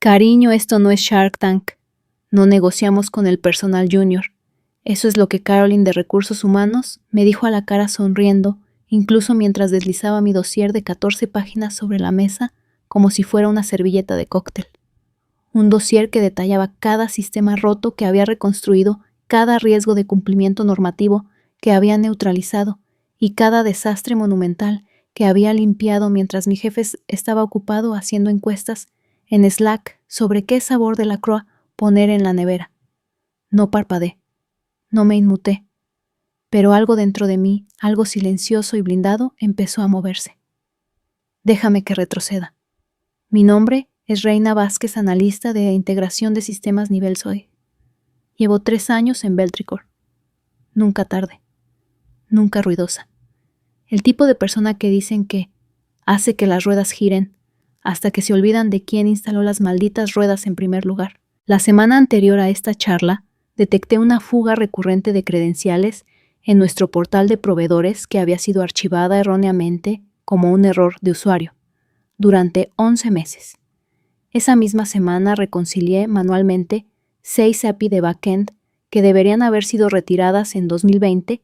Cariño, esto no es Shark Tank. No negociamos con el personal junior. Eso es lo que Caroline de Recursos Humanos me dijo a la cara sonriendo, incluso mientras deslizaba mi dossier de 14 páginas sobre la mesa como si fuera una servilleta de cóctel. Un dossier que detallaba cada sistema roto que había reconstruido, cada riesgo de cumplimiento normativo que había neutralizado y cada desastre monumental que había limpiado mientras mi jefe estaba ocupado haciendo encuestas en Slack sobre qué sabor de la Croix poner en la nevera. No parpadeé, no me inmuté, pero algo dentro de mí, algo silencioso y blindado, empezó a moverse. Déjame que retroceda. Mi nombre es Reina Vázquez, analista de integración de sistemas nivel SOE. Llevo 3 años en Beltricor. Nunca tarde, nunca ruidosa. El tipo de persona que dicen que hace que las ruedas giren hasta que se olvidan de quién instaló las malditas ruedas en primer lugar. La semana anterior a esta charla, detecté una fuga recurrente de credenciales en nuestro portal de proveedores que había sido archivada erróneamente como un error de usuario durante 11 meses. Esa misma semana reconcilié manualmente 6 API de backend que deberían haber sido retiradas en 2020.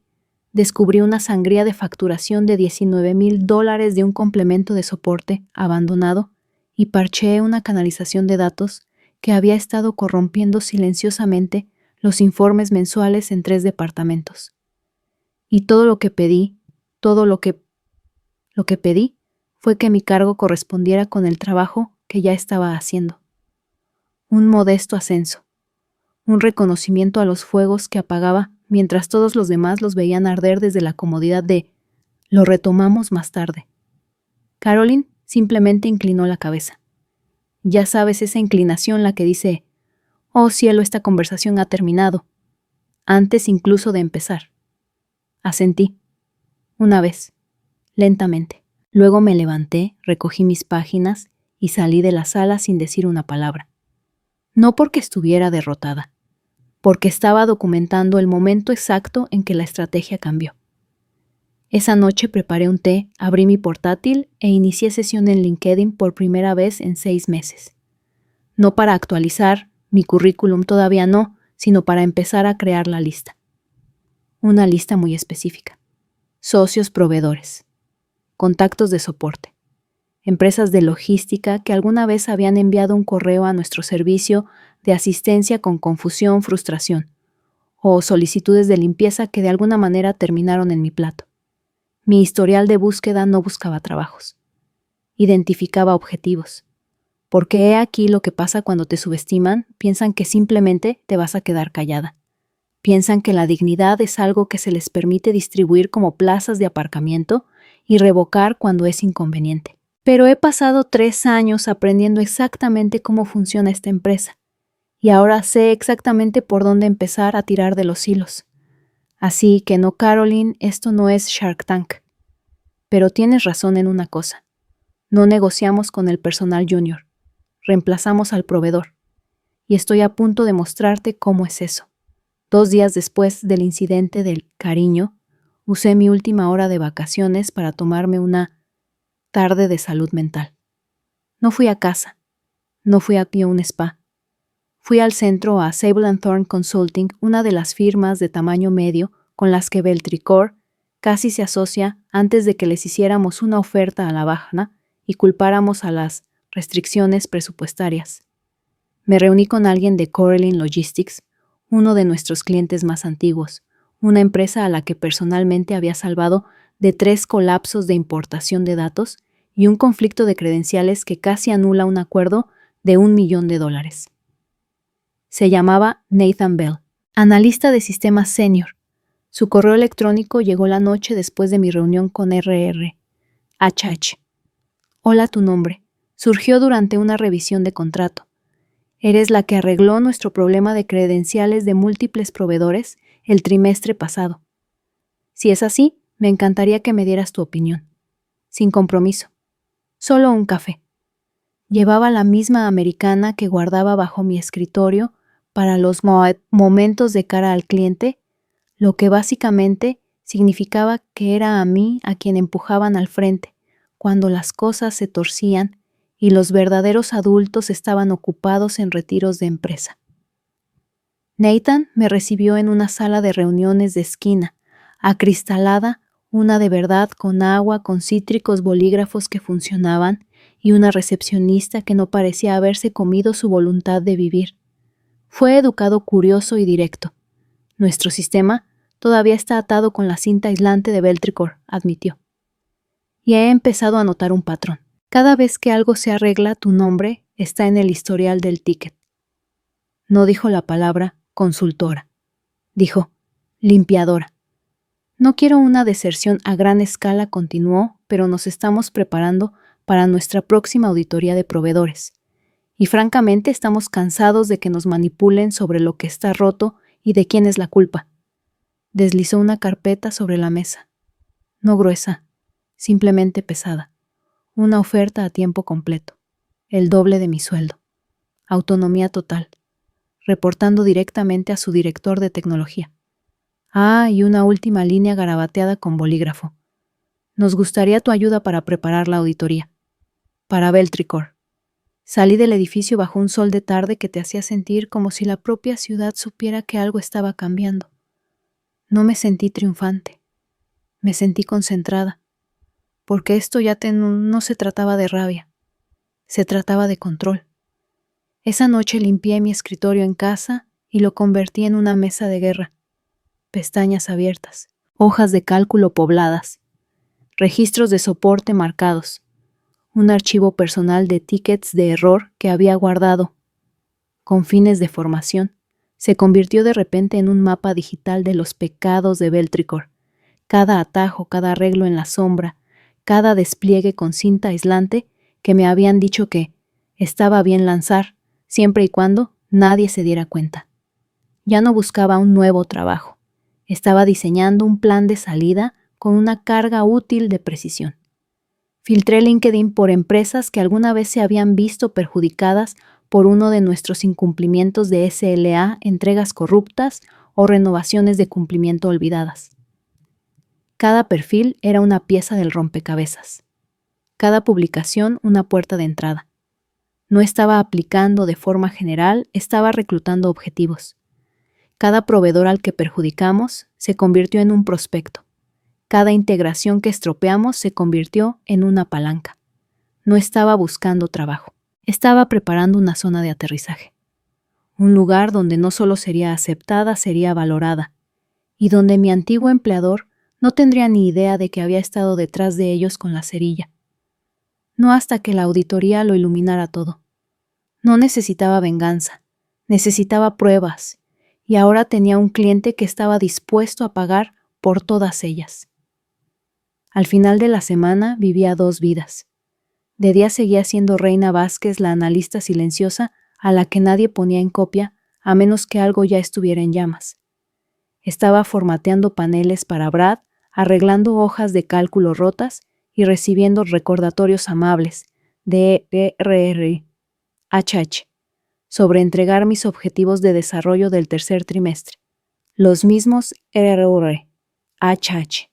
Descubrí una sangría de facturación de $19,000 de un complemento de soporte abandonado y parcheé una canalización de datos que había estado corrompiendo silenciosamente los informes mensuales en 3 departamentos. Y todo lo que pedí fue que mi cargo correspondiera con el trabajo que ya estaba haciendo. Un modesto ascenso, un reconocimiento a los fuegos que apagaba mientras todos los demás los veían arder desde la comodidad de «lo retomamos más tarde». Caroline simplemente inclinó la cabeza. Ya sabes, esa inclinación la que dice «Oh cielo, esta conversación ha terminado», antes incluso de empezar. Asentí. Una vez, lentamente. Luego me levanté, recogí mis páginas y salí de la sala sin decir una palabra. No porque estuviera derrotada, porque estaba documentando el momento exacto en que la estrategia cambió. Esa noche preparé un té, abrí mi portátil e inicié sesión en LinkedIn por primera vez en 6 meses. No para actualizar mi currículum, todavía no, sino para empezar a crear la lista. Una lista muy específica. Socios proveedores, contactos de soporte, empresas de logística que alguna vez habían enviado un correo a nuestro servicio de asistencia con confusión, frustración, o solicitudes de limpieza que de alguna manera terminaron en mi plato. Mi historial de búsqueda no buscaba trabajos. Identificaba objetivos. Porque he aquí lo que pasa cuando te subestiman, piensan que simplemente te vas a quedar callada. Piensan que la dignidad es algo que se les permite distribuir como plazas de aparcamiento y revocar cuando es inconveniente. Pero he pasado 3 años aprendiendo exactamente cómo funciona esta empresa. Y ahora sé exactamente por dónde empezar a tirar de los hilos. Así que no, Caroline, esto no es Shark Tank. Pero tienes razón en una cosa. No negociamos con el personal junior. Reemplazamos al proveedor. Y estoy a punto de mostrarte cómo es eso. 2 días después del incidente del Cariño, usé mi última hora de vacaciones para tomarme una tarde de salud mental. No fui a casa. No fui a un spa. Fui al centro a Sable & Thorne Consulting, una de las firmas de tamaño medio con las que Beltricor casi se asocia antes de que les hiciéramos una oferta a la baja y culpáramos a las restricciones presupuestarias. Me reuní con alguien de Corelin Logistics, uno de nuestros clientes más antiguos, una empresa a la que personalmente había salvado de 3 colapsos de importación de datos y un conflicto de credenciales que casi anula un acuerdo de $1 millón. Se llamaba Nathan Bell, analista de sistemas senior. Su correo electrónico llegó la noche después de mi reunión con RR. HH. Hola, tu nombre. Surgió durante una revisión de contrato. Eres la que arregló nuestro problema de credenciales de múltiples proveedores el trimestre pasado. Si es así, me encantaría que me dieras tu opinión. Sin compromiso. Solo un café. Llevaba la misma americana que guardaba bajo mi escritorio para los momentos de cara al cliente, lo que básicamente significaba que era a mí a quien empujaban al frente cuando las cosas se torcían y los verdaderos adultos estaban ocupados en retiros de empresa. Nathan me recibió en una sala de reuniones de esquina, acristalada, una de verdad con agua, con cítricos bolígrafos que funcionaban y una recepcionista que no parecía haberse comido su voluntad de vivir. Fue educado, curioso y directo. Nuestro sistema todavía está atado con la cinta aislante de Beltricor, admitió. Y he empezado a notar un patrón. Cada vez que algo se arregla, tu nombre está en el historial del ticket. No dijo la palabra consultora. Dijo limpiadora. No quiero una deserción a gran escala, continuó, pero nos estamos preparando para nuestra próxima auditoría de proveedores. Y francamente estamos cansados de que nos manipulen sobre lo que está roto y de quién es la culpa. Deslizó una carpeta sobre la mesa. No gruesa, simplemente pesada. Una oferta a tiempo completo. El doble de mi sueldo. Autonomía total. Reportando directamente a su director de tecnología. Ah, y una última línea garabateada con bolígrafo. Nos gustaría tu ayuda para preparar la auditoría. Para Beltricor. Salí del edificio bajo un sol de tarde que te hacía sentir como si la propia ciudad supiera que algo estaba cambiando. No me sentí triunfante. Me sentí concentrada. Porque esto ya no se trataba de rabia. Se trataba de control. Esa noche limpié mi escritorio en casa y lo convertí en una mesa de guerra. Pestañas abiertas, hojas de cálculo pobladas, registros de soporte marcados, un archivo personal de tickets de error que había guardado. Con fines de formación, se convirtió de repente en un mapa digital de los pecados de Beltricor. Cada atajo, cada arreglo en la sombra, cada despliegue con cinta aislante que me habían dicho que estaba bien lanzar, siempre y cuando nadie se diera cuenta. Ya no buscaba un nuevo trabajo. Estaba diseñando un plan de salida con una carga útil de precisión. Filtré LinkedIn por empresas que alguna vez se habían visto perjudicadas por uno de nuestros incumplimientos de SLA, entregas corruptas o renovaciones de cumplimiento olvidadas. Cada perfil era una pieza del rompecabezas. Cada publicación una puerta de entrada. No estaba aplicando de forma general, estaba reclutando objetivos. Cada proveedor al que perjudicamos se convirtió en un prospecto. Cada integración que estropeamos se convirtió en una palanca. No estaba buscando trabajo. Estaba preparando una zona de aterrizaje. Un lugar donde no solo sería aceptada, sería valorada. Y donde mi antiguo empleador no tendría ni idea de que había estado detrás de ellos con la cerilla. No hasta que la auditoría lo iluminara todo. No necesitaba venganza. Necesitaba pruebas. Y ahora tenía un cliente que estaba dispuesto a pagar por todas ellas. Al final de la semana vivía 2 vidas. De día seguía siendo Reina Vázquez, la analista silenciosa a la que nadie ponía en copia a menos que algo ya estuviera en llamas. Estaba formateando paneles para Brad, arreglando hojas de cálculo rotas y recibiendo recordatorios amables de HH sobre entregar mis objetivos de desarrollo del tercer trimestre, los mismos HH,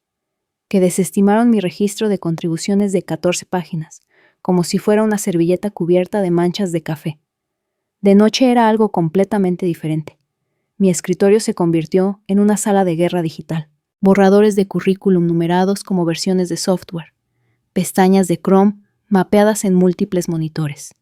que desestimaron mi registro de contribuciones de 14 páginas, como si fuera una servilleta cubierta de manchas de café. De noche era algo completamente diferente. Mi escritorio se convirtió en una sala de guerra digital. Borradores de currículum numerados como versiones de software. Pestañas de Chrome mapeadas en múltiples monitores.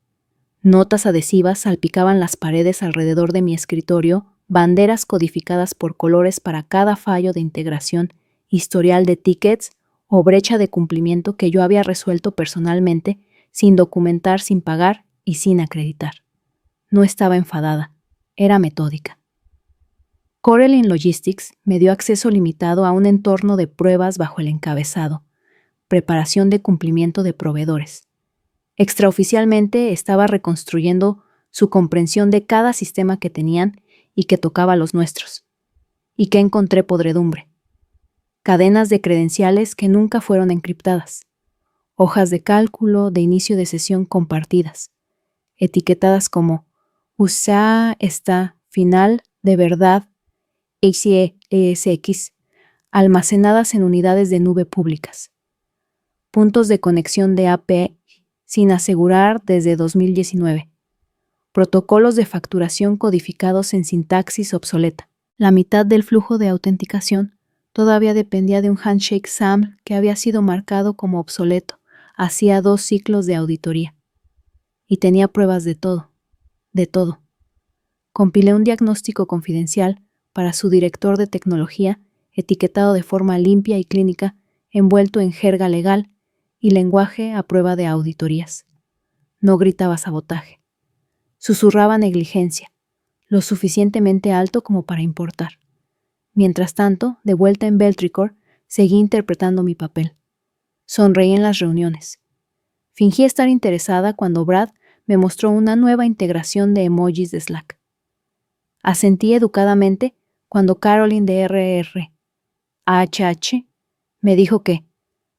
Notas adhesivas salpicaban las paredes alrededor de mi escritorio, banderas codificadas por colores para cada fallo de integración, historial de tickets o brecha de cumplimiento que yo había resuelto personalmente, sin documentar, sin pagar y sin acreditar. No estaba enfadada, era metódica. Corelin Logistics me dio acceso limitado a un entorno de pruebas bajo el encabezado, preparación de cumplimiento de proveedores. Extraoficialmente estaba reconstruyendo su comprensión de cada sistema que tenían y que tocaba los nuestros. ¿Y qué encontré? Podredumbre. Cadenas de credenciales que nunca fueron encriptadas. Hojas de cálculo de inicio de sesión compartidas, etiquetadas como USA está final de verdad XESX, almacenadas en unidades de nube públicas. Puntos de conexión de API sin asegurar desde 2019. Protocolos de facturación codificados en sintaxis obsoleta. La mitad del flujo de autenticación todavía dependía de un handshake SAML que había sido marcado como obsoleto hacía 2 ciclos de auditoría. Y tenía pruebas de todo, de todo. Compilé un diagnóstico confidencial para su director de tecnología, etiquetado de forma limpia y clínica, envuelto en jerga legal y lenguaje a prueba de auditorías. No gritaba sabotaje. Susurraba negligencia, lo suficientemente alto como para importar. Mientras tanto, de vuelta en Beltricor, seguí interpretando mi papel. Sonreí en las reuniones. Fingí estar interesada cuando Brad me mostró una nueva integración de emojis de Slack. Asentí educadamente cuando Caroline de RR me dijo que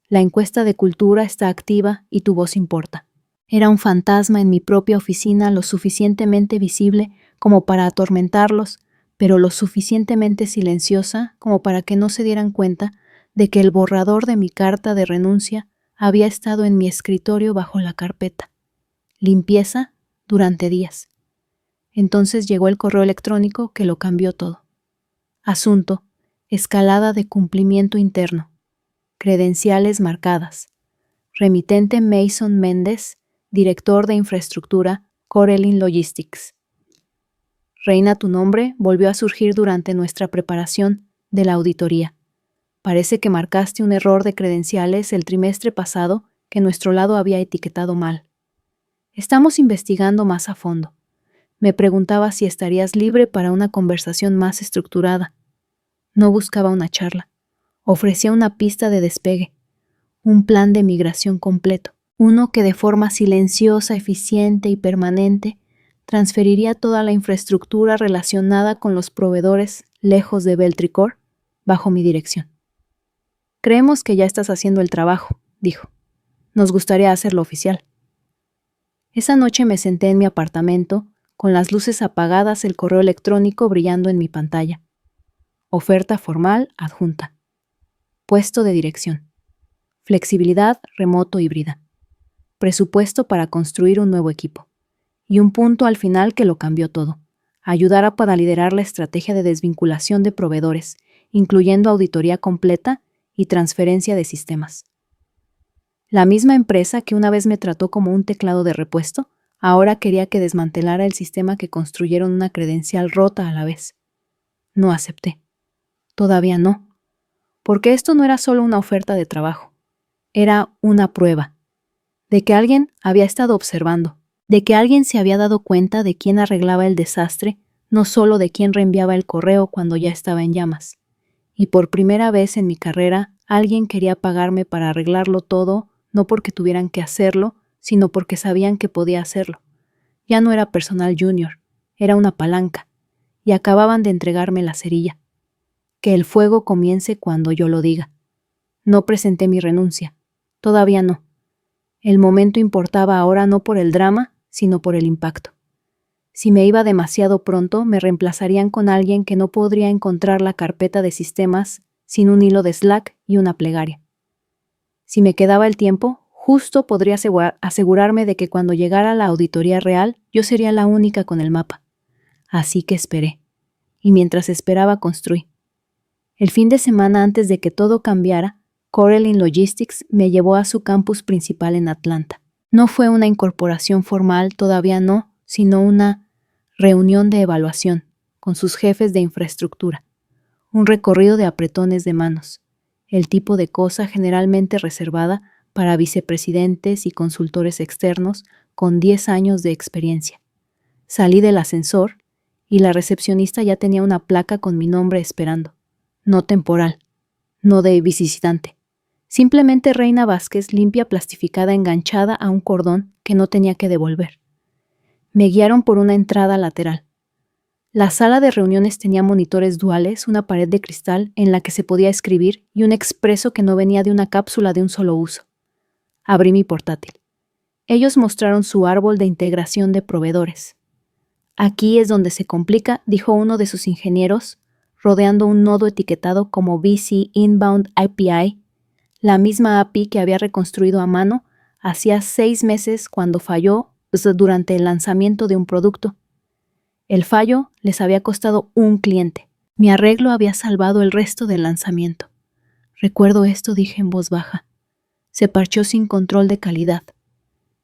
la encuesta de cultura está activa y tu voz importa. Era un fantasma en mi propia oficina lo suficientemente visible como para atormentarlos, pero lo suficientemente silenciosa como para que no se dieran cuenta de que el borrador de mi carta de renuncia había estado en mi escritorio bajo la carpeta. Limpieza durante días. Entonces llegó el correo electrónico que lo cambió todo. Asunto: escalada de cumplimiento interno. Credenciales marcadas. Remitente Mason Méndez, director de infraestructura, Corelin Logistics. Reina, tu nombre volvió a surgir durante nuestra preparación de la auditoría. Parece que marcaste un error de credenciales el trimestre pasado que nuestro lado había etiquetado mal. Estamos investigando más a fondo. Me preguntaba si estarías libre para una conversación más estructurada. No buscaba una charla. Ofrecía una pista de despegue, un plan de migración completo, uno que de forma silenciosa, eficiente y permanente transferiría toda la infraestructura relacionada con los proveedores lejos de Beltricor bajo mi dirección. Creemos que ya estás haciendo el trabajo, dijo. Nos gustaría hacerlo oficial. Esa noche me senté en mi apartamento, con las luces apagadas, el correo electrónico brillando en mi pantalla. Oferta formal adjunta. Puesto de dirección. Flexibilidad remoto híbrida. Presupuesto para construir un nuevo equipo. Y un punto al final que lo cambió todo. Ayudar para liderar la estrategia de desvinculación de proveedores, incluyendo auditoría completa y transferencia de sistemas. La misma empresa que una vez me trató como un teclado de repuesto, ahora quería que desmantelara el sistema que construyeron una credencial rota a la vez. No acepté. Todavía no. Porque esto no era solo una oferta de trabajo. Era una prueba. De que alguien había estado observando. De que alguien se había dado cuenta de quién arreglaba el desastre, no solo de quién reenviaba el correo cuando ya estaba en llamas. Y por primera vez en mi carrera, alguien quería pagarme para arreglarlo todo, no porque tuvieran que hacerlo, sino porque sabían que podía hacerlo. Ya no era personal junior, era una palanca, y acababan de entregarme la cerilla. Que el fuego comience cuando yo lo diga. No presenté mi renuncia, todavía no. El momento importaba ahora no por el drama, sino por el impacto. Si me iba demasiado pronto, me reemplazarían con alguien que no podría encontrar la carpeta de sistemas sin un hilo de Slack y una plegaria. Si me quedaba el tiempo, justo podría asegurarme de que cuando llegara la auditoría real, yo sería la única con el mapa. Así que esperé. Y mientras esperaba, construí. El fin de semana antes de que todo cambiara, Corelin Logistics me llevó a su campus principal en Atlanta. No fue una incorporación formal, todavía no, sino una reunión de evaluación con sus jefes de infraestructura. Un recorrido de apretones de manos, el tipo de cosa generalmente reservada para vicepresidentes y consultores externos con 10 años de experiencia. Salí del ascensor y la recepcionista ya tenía una placa con mi nombre esperando. No temporal, no de visitante. Simplemente Reina Vázquez, limpia, plastificada, enganchada a un cordón que no tenía que devolver. Me guiaron por una entrada lateral. La sala de reuniones tenía monitores duales, una pared de cristal en la que se podía escribir y un expreso que no venía de una cápsula de un solo uso. Abrí mi portátil. Ellos mostraron su árbol de integración de proveedores. Aquí es donde se complica, dijo uno de sus ingenieros, rodeando un nodo etiquetado como VC Inbound API, la misma API que había reconstruido a mano Hacía 6 meses cuando falló durante el lanzamiento de un producto. El fallo les había costado un cliente. Mi arreglo había salvado el resto del lanzamiento. Recuerdo esto, dije en voz baja. Se parchó sin control de calidad.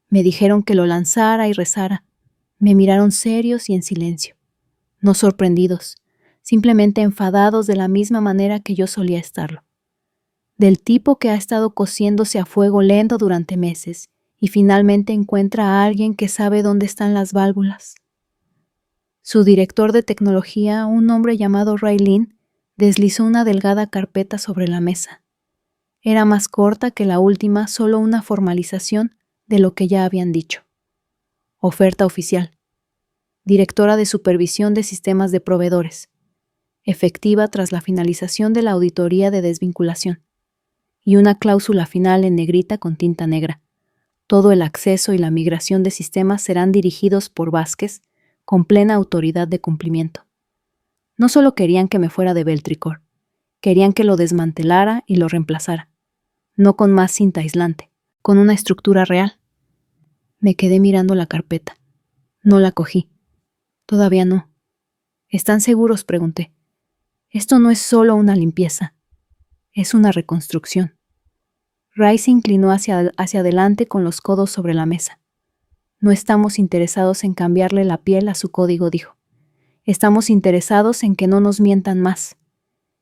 Me dijeron que lo lanzara y rezara. Me miraron serios y en silencio. No sorprendidos, simplemente enfadados de la misma manera que yo solía estarlo. Del tipo que ha estado cociéndose a fuego lento durante meses y finalmente encuentra a alguien que sabe dónde están las válvulas. Su director de tecnología, un hombre llamado Ray Lin, deslizó una delgada carpeta sobre la mesa. Era más corta que la última, solo una formalización de lo que ya habían dicho. Oferta oficial. Directora de Supervisión de Sistemas de Proveedores. Efectiva tras la finalización de la auditoría de desvinculación. Y una cláusula final en negrita con tinta negra. Todo el acceso y la migración de sistemas serán dirigidos por Vázquez con plena autoridad de cumplimiento. No solo querían que me fuera de Beltricor, querían que lo desmantelara y lo reemplazara. No con más cinta aislante, con una estructura real. Me quedé mirando la carpeta. No la cogí. Todavía no. ¿Están seguros?, pregunté. Esto no es solo una limpieza. Es una reconstrucción. Ray se inclinó hacia adelante con los codos sobre la mesa. No estamos interesados en cambiarle la piel a su código, dijo. Estamos interesados en que no nos mientan más.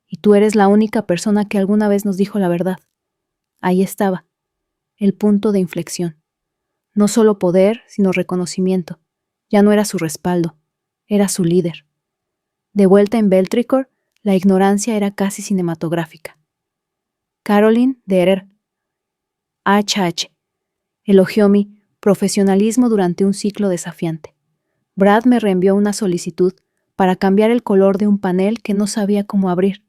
Y tú eres la única persona que alguna vez nos dijo la verdad. Ahí estaba, el punto de inflexión. No solo poder, sino reconocimiento. Ya no era su respaldo, era su líder. De vuelta en Beltricor, la ignorancia era casi cinematográfica. Caroline Derer, HH, elogió mi profesionalismo durante un ciclo desafiante. Brad me reenvió una solicitud para cambiar el color de un panel que no sabía cómo abrir.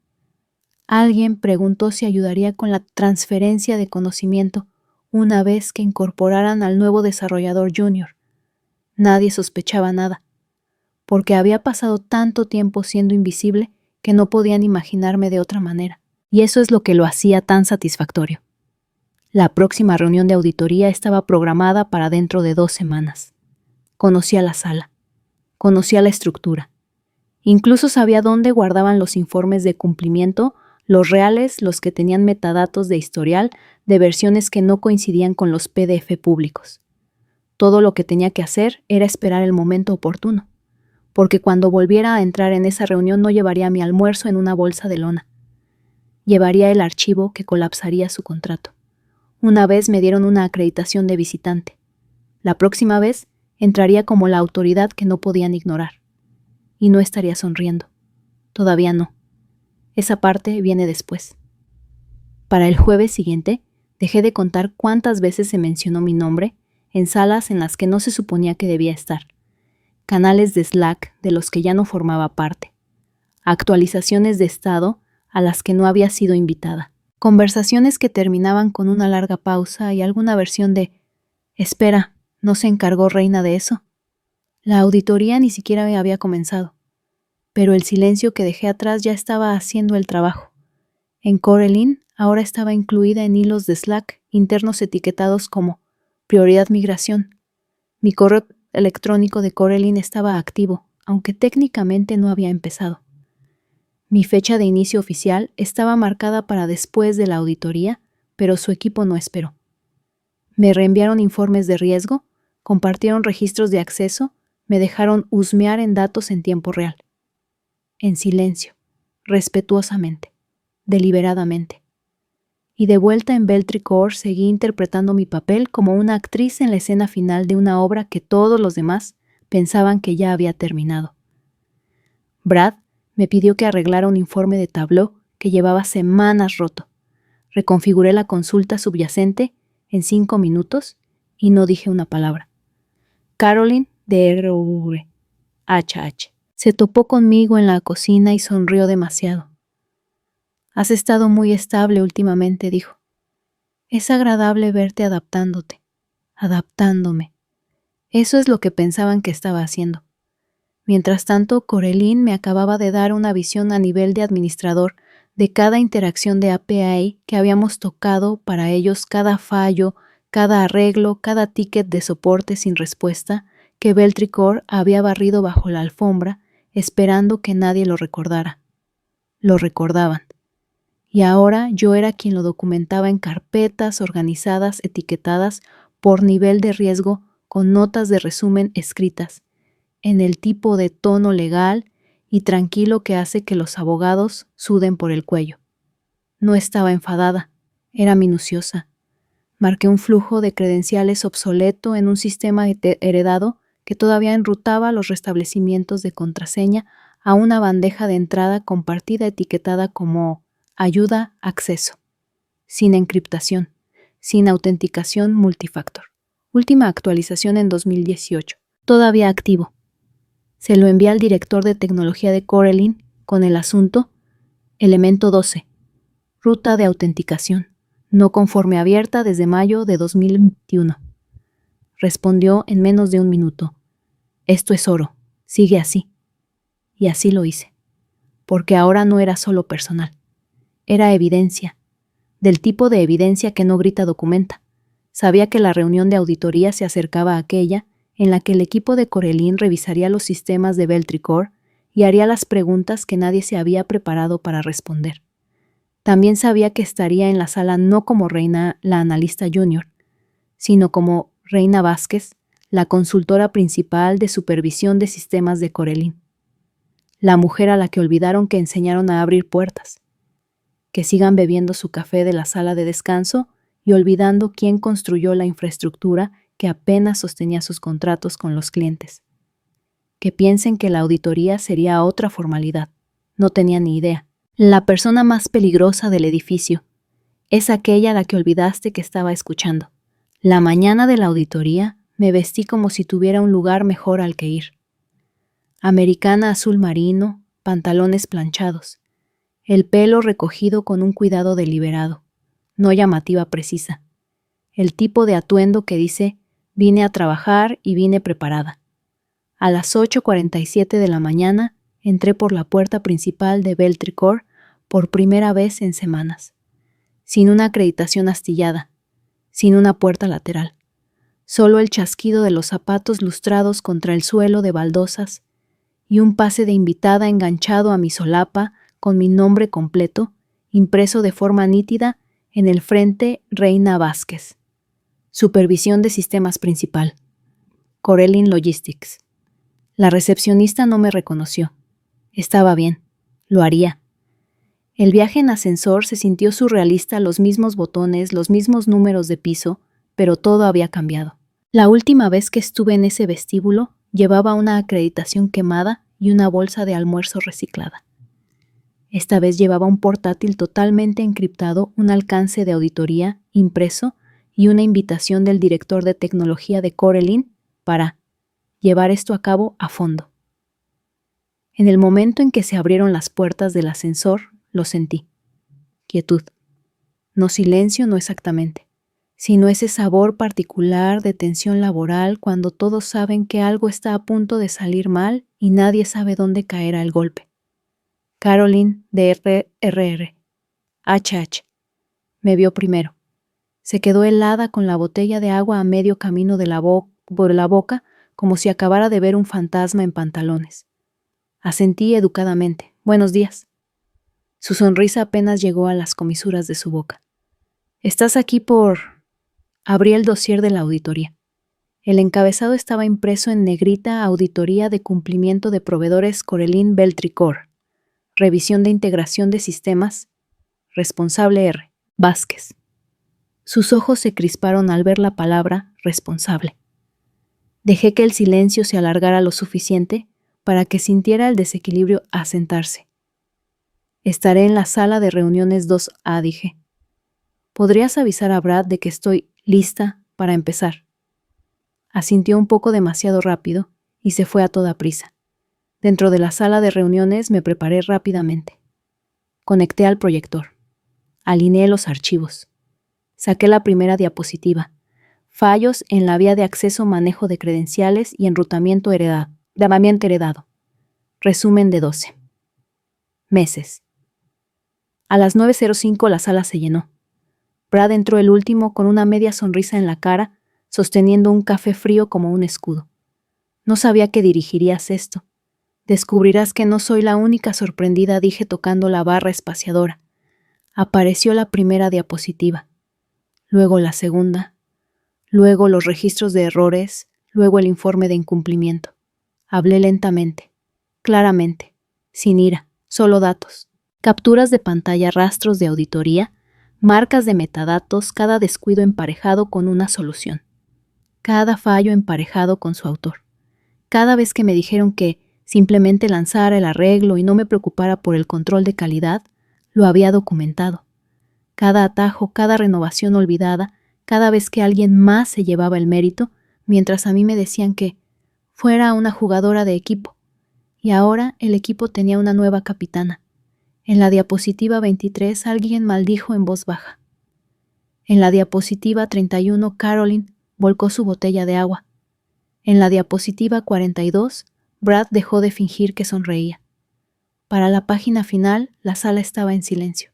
Alguien preguntó si ayudaría con la transferencia de conocimiento una vez que incorporaran al nuevo desarrollador junior. Nadie sospechaba nada, porque había pasado tanto tiempo siendo invisible que no podían imaginarme de otra manera, y eso es lo que lo hacía tan satisfactorio. La próxima reunión de auditoría estaba programada para dentro de 2 semanas. Conocía la sala, conocía la estructura. Incluso sabía dónde guardaban los informes de cumplimiento, los reales, los que tenían metadatos de historial de versiones que no coincidían con los PDF públicos. Todo lo que tenía que hacer era esperar el momento oportuno, porque cuando volviera a entrar en esa reunión no llevaría mi almuerzo en una bolsa de lona. Llevaría el archivo que colapsaría su contrato. Una vez me dieron una acreditación de visitante. La próxima vez entraría como la autoridad que no podían ignorar. Y no estaría sonriendo. Todavía no. Esa parte viene después. Para el jueves siguiente, dejé de contar cuántas veces se mencionó mi nombre en salas en las que no se suponía que debía estar. Canales de Slack de los que ya no formaba parte. Actualizaciones de estado a las que no había sido invitada. Conversaciones que terminaban con una larga pausa y alguna versión de «Espera, ¿no se encargó Reina de eso?». La auditoría ni siquiera había comenzado, pero el silencio que dejé atrás ya estaba haciendo el trabajo. En Corelin ahora estaba incluida en hilos de Slack internos etiquetados como «Prioridad migración». Mi correo electrónico de Corelin estaba activo, aunque técnicamente no había empezado. Mi fecha de inicio oficial estaba marcada para después de la auditoría, pero su equipo no esperó. Me reenviaron informes de riesgo, compartieron registros de acceso, me dejaron husmear en datos en tiempo real. En silencio, respetuosamente, deliberadamente. Y de vuelta en Beltricor seguí interpretando mi papel como una actriz en la escena final de una obra que todos los demás pensaban que ya había terminado. Brad me pidió que arreglara un informe de Tableau que llevaba semanas roto. Reconfiguré la consulta subyacente en 5 minutos y no dije una palabra. Caroline de HH se topó conmigo en la cocina y sonrió demasiado. «Has estado muy estable últimamente», dijo. «Es agradable verte adaptándote, adaptándome». Eso es lo que pensaban que estaba haciendo. Mientras tanto, Corelin me acababa de dar una visión a nivel de administrador de cada interacción de API que habíamos tocado para ellos, cada fallo, cada arreglo, cada ticket de soporte sin respuesta que Beltricor había barrido bajo la alfombra, esperando que nadie lo recordara. Lo recordaban. Y ahora yo era quien lo documentaba en carpetas organizadas, etiquetadas por nivel de riesgo, con notas de resumen escritas, en el tipo de tono legal y tranquilo que hace que los abogados suden por el cuello. No estaba enfadada, era minuciosa. Marqué un flujo de credenciales obsoleto en un sistema heredado que todavía enrutaba los restablecimientos de contraseña a una bandeja de entrada compartida etiquetada como ayuda, acceso, sin encriptación, sin autenticación multifactor. Última actualización en 2018, todavía activo. Se lo envié al director de tecnología de Corelin con el asunto elemento 12, ruta de autenticación, no conforme abierta desde mayo de 2021. Respondió en menos de un minuto. Esto es oro, sigue así. Y así lo hice, porque ahora no era solo personal. Era evidencia, del tipo de evidencia que no grita documenta. Sabía que la reunión de auditoría se acercaba a aquella en la que el equipo de Corelin revisaría los sistemas de Beltricor y haría las preguntas que nadie se había preparado para responder. También sabía que estaría en la sala no como Reina, la analista junior, sino como Reina Vázquez, la consultora principal de supervisión de sistemas de Corelin. La mujer a la que olvidaron que enseñaron a abrir puertas. Que sigan bebiendo su café de la sala de descanso y olvidando quién construyó la infraestructura que apenas sostenía sus contratos con los clientes. Que piensen que la auditoría sería otra formalidad. No tenía ni idea. La persona más peligrosa del edificio es aquella a la que olvidaste que estaba escuchando. La mañana de la auditoría me vestí como si tuviera un lugar mejor al que ir. Americana azul marino, pantalones planchados, el pelo recogido con un cuidado deliberado, no llamativa precisa. El tipo de atuendo que dice, vine a trabajar y vine preparada. A las 8:47 de la mañana entré por la puerta principal de Beltricor por primera vez en semanas, sin una acreditación astillada, sin una puerta lateral, solo el chasquido de los zapatos lustrados contra el suelo de baldosas y un pase de invitada enganchado a mi solapa con mi nombre completo, impreso de forma nítida en el frente Reina Vázquez. Supervisión de sistemas principal. Corelin Logistics. La recepcionista no me reconoció. Estaba bien. Lo haría. El viaje en ascensor se sintió surrealista, los mismos botones, los mismos números de piso, pero todo había cambiado. La última vez que estuve en ese vestíbulo, llevaba una acreditación quemada y una bolsa de almuerzo reciclada. Esta vez llevaba un portátil totalmente encriptado, un alcance de auditoría impreso y una invitación del director de tecnología de Corelin para llevar esto a cabo a fondo. En el momento en que se abrieron las puertas del ascensor, lo sentí. Quietud. No silencio, no exactamente, sino ese sabor particular de tensión laboral cuando todos saben que algo está a punto de salir mal y nadie sabe dónde caerá el golpe. Caroline de RRR. HH. Me vio primero. Se quedó helada con la botella de agua a medio camino de por la boca, como si acabara de ver un fantasma en pantalones. Asentí educadamente. Buenos días. Su sonrisa apenas llegó a las comisuras de su boca. ¿Estás aquí por...? Abrí el dossier de la auditoría. El encabezado estaba impreso en negrita: Auditoría de cumplimiento de proveedores Corelin Beltricor. Revisión de integración de sistemas. Responsable R. Vázquez. Sus ojos se crisparon al ver la palabra responsable. Dejé que el silencio se alargara lo suficiente para que sintiera el desequilibrio asentarse. Estaré en la sala de reuniones 2A, dije. ¿Podrías avisar a Brad de que estoy lista para empezar? Asintió un poco demasiado rápido y se fue a toda prisa. Dentro de la sala de reuniones me preparé rápidamente. Conecté al proyector. Alineé los archivos. Saqué la primera diapositiva. Fallos en la vía de acceso, manejo de credenciales y enrutamiento heredado. Resumen de 12. Meses. A las 9:05 la sala se llenó. Brad entró el último con una media sonrisa en la cara, sosteniendo un café frío como un escudo. No sabía que dirigirías esto. Descubrirás que no soy la única sorprendida, dije tocando la barra espaciadora. Apareció la primera diapositiva, luego la segunda, luego los registros de errores, luego el informe de incumplimiento. Hablé lentamente, claramente, sin ira, solo datos. Capturas de pantalla, rastros de auditoría, marcas de metadatos, cada descuido emparejado con una solución. Cada fallo emparejado con su autor. Cada vez que me dijeron que simplemente lanzara el arreglo y no me preocupara por el control de calidad, lo había documentado. Cada atajo, cada renovación olvidada, cada vez que alguien más se llevaba el mérito, mientras a mí me decían que fuera una jugadora de equipo. Y ahora el equipo tenía una nueva capitana. En la diapositiva 23 alguien maldijo en voz baja. En la diapositiva 31 Caroline volcó su botella de agua. En la diapositiva 42 Brad dejó de fingir que sonreía. Para la página final la sala estaba en silencio.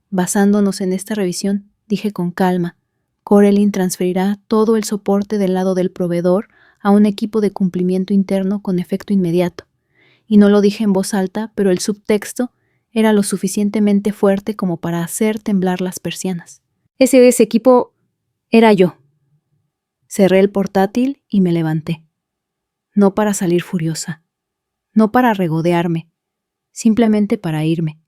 Basándonos en esta revisión, dije con calma, Coraline transferirá todo el soporte del lado del proveedor a un equipo de cumplimiento interno con efecto inmediato. Y no lo dije en voz alta, pero el subtexto era lo suficientemente fuerte como para hacer temblar las persianas. Ese equipo era yo. Cerré el portátil y me levanté. No para salir furiosa, no para regodearme, simplemente para irme.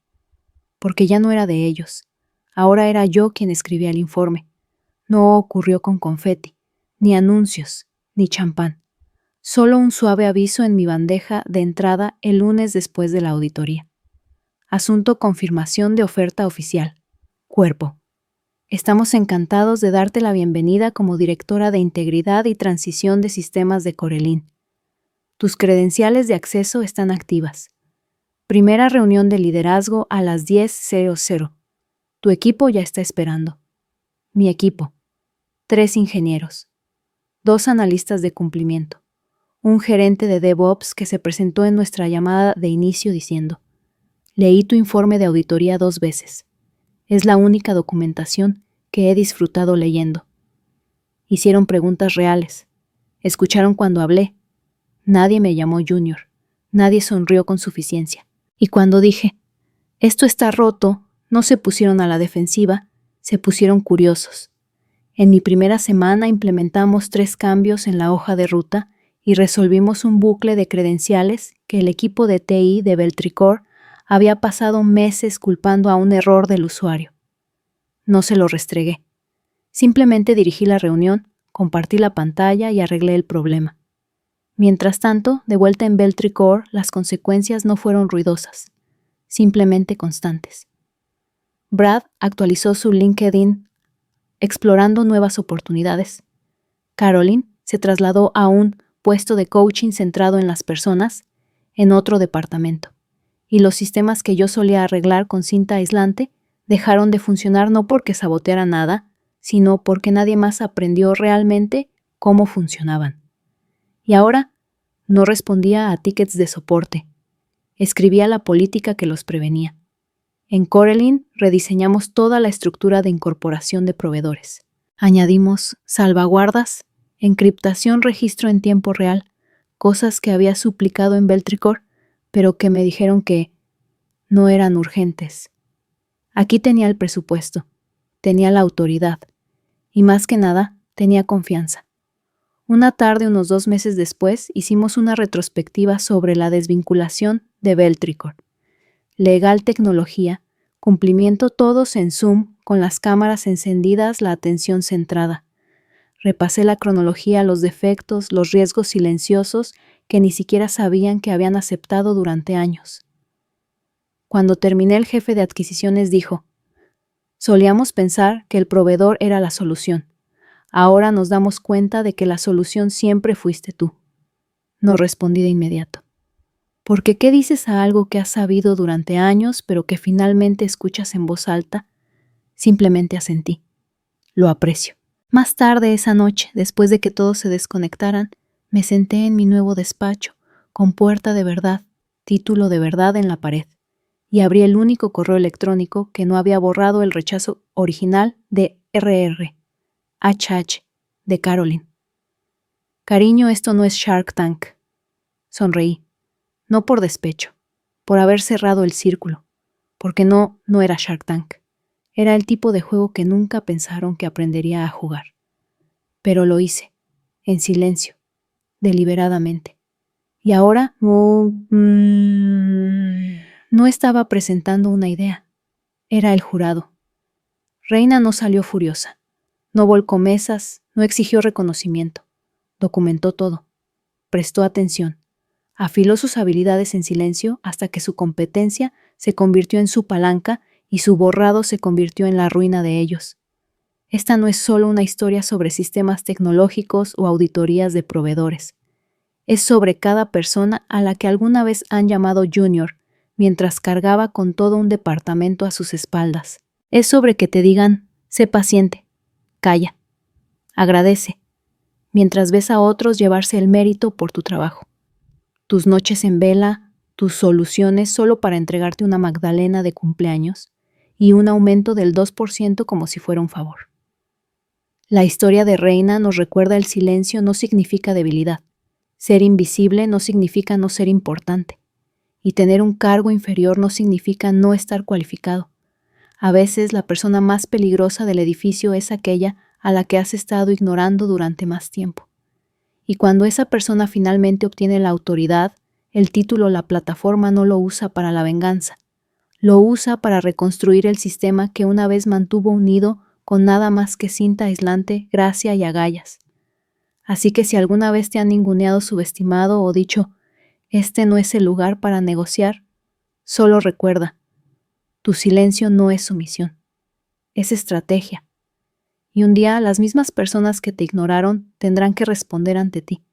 Porque ya no era de ellos. Ahora era yo quien escribía el informe. No ocurrió con confeti, ni anuncios, ni champán. Solo un suave aviso en mi bandeja de entrada el lunes después de la auditoría. Asunto: confirmación de oferta oficial. Cuerpo. Estamos encantados de darte la bienvenida como directora de Integridad y Transición de Sistemas de Coraline. Tus credenciales de acceso están activas. Primera reunión de liderazgo a las 10:00. Tu equipo ya está esperando. Mi equipo. 3 ingenieros. 2 analistas de cumplimiento. Un gerente de DevOps que se presentó en nuestra llamada de inicio diciendo: leí tu informe de auditoría 2 veces. Es la única documentación que he disfrutado leyendo. Hicieron preguntas reales. Escucharon cuando hablé. Nadie me llamó Junior. Nadie sonrió con suficiencia. Y cuando dije, esto está roto, no se pusieron a la defensiva, se pusieron curiosos. En mi primera semana implementamos 3 cambios en la hoja de ruta y resolvimos un bucle de credenciales que el equipo de TI de Beltricor había pasado meses culpando a un error del usuario. No se lo restregué. Simplemente dirigí la reunión, compartí la pantalla y arreglé el problema. Mientras tanto, de vuelta en Beltricor, las consecuencias no fueron ruidosas, simplemente constantes. Brad actualizó su LinkedIn, explorando nuevas oportunidades. Caroline se trasladó a un puesto de coaching centrado en las personas, en otro departamento, y los sistemas que yo solía arreglar con cinta aislante dejaron de funcionar no porque saboteara nada, sino porque nadie más aprendió realmente cómo funcionaban. Y ahora no respondía a tickets de soporte. Escribía la política que los prevenía. En Coraline rediseñamos toda la estructura de incorporación de proveedores. Añadimos salvaguardas, encriptación, registro en tiempo real, cosas que había suplicado en Beltricor, pero que me dijeron que no eran urgentes. Aquí tenía el presupuesto, tenía la autoridad, y más que nada, tenía confianza. Una tarde, unos 2 meses después, hicimos una retrospectiva sobre la desvinculación de Beltricor. Legal, tecnología, cumplimiento, todos en Zoom, con las cámaras encendidas, la atención centrada. Repasé la cronología, los defectos, los riesgos silenciosos que ni siquiera sabían que habían aceptado durante años. Cuando terminé, el jefe de adquisiciones dijo: solíamos pensar que el proveedor era la solución. Ahora nos damos cuenta de que la solución siempre fuiste tú. No respondí de inmediato. Porque ¿qué dices a algo que has sabido durante años, pero que finalmente escuchas en voz alta? Simplemente asentí. Lo aprecio. Más tarde esa noche, después de que todos se desconectaran, me senté en mi nuevo despacho, con puerta de verdad, título de verdad en la pared. y abrí el único correo electrónico que no había borrado el rechazo original de HH, de Caroline. Cariño, esto no es Shark Tank. Sonreí, no por despecho, por haber cerrado el círculo, porque no era Shark Tank. Era el tipo de juego que nunca pensaron que aprendería a jugar. Pero lo hice, en silencio, deliberadamente. Y ahora no estaba presentando una idea. Era el jurado. Reina no salió furiosa. No volcó mesas, no exigió reconocimiento. Documentó todo. Prestó atención. Afiló sus habilidades en silencio hasta que su competencia se convirtió en su palanca y su borrado se convirtió en la ruina de ellos. Esta no es solo una historia sobre sistemas tecnológicos o auditorías de proveedores. Es sobre cada persona a la que alguna vez han llamado Junior, mientras cargaba con todo un departamento a sus espaldas. Es sobre que te digan, sé paciente, calla, agradece, mientras ves a otros llevarse el mérito por tu trabajo. Tus noches en vela, tus soluciones solo para entregarte una magdalena de cumpleaños y un aumento del 2% como si fuera un favor. La historia de Reina nos recuerda el silencio no significa debilidad. Ser invisible no significa no ser importante. Y tener un cargo inferior no significa no estar cualificado. A veces la persona más peligrosa del edificio es aquella a la que has estado ignorando durante más tiempo. Y cuando esa persona finalmente obtiene la autoridad, el título o la plataforma no lo usa para la venganza. Lo usa para reconstruir el sistema que una vez mantuvo unido con nada más que cinta aislante, gracia y agallas. Así que si alguna vez te han ninguneado, subestimado o dicho, este no es el lugar para negociar, solo recuerda, tu silencio no es sumisión, es estrategia. Y un día las mismas personas que te ignoraron tendrán que responder ante ti.